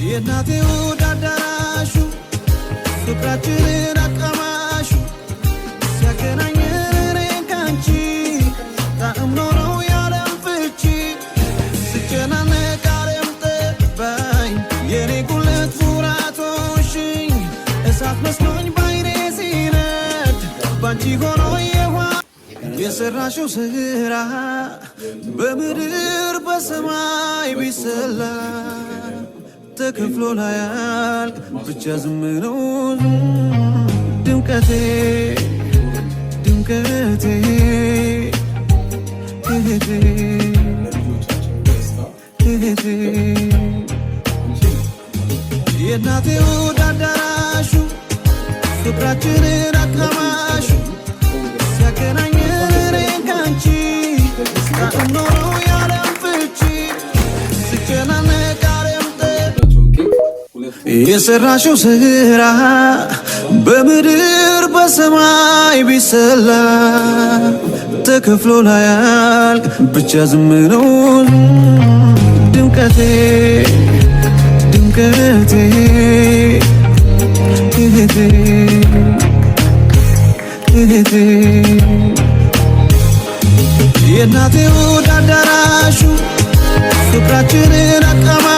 የናቴ ወዳዳራሹ ፍቅራችንን አቀማሹ ሲያገናኘን እኔን ካንቺ ጣዕም ኖረው ያለም ፍቺ ስጨናነቅ ዓለም ጠባኝ የኔ ጉለት ሙራቶሽኝ እሳት መስሎኝ ባይኔ ሲነድ ባንቺ ሆኖ የሰራሽው ስራ በምድር በሰማይ ቢሰላ ተከፍሎ ላያልቅ ብቻ ዝም ነው ድምቀቴ ድምቀቴ የናቴ ወዳዳራሹ ፍቅራችንን አቀማሹ ሲያገናኘን እኔን ካንቺ ጣዕም ኖረው ያለም ፍቺ ስጨናነቅ ዓለም የሰራሽው ስራ በምድር በሰማይ ቢሰላ ተከፍሎ ላያልቅ ብቻ ዝም ነው ድምቀቴ ድምቀቴ የናቴ ወዳዳራሹ ፍቅራችንን አቀማ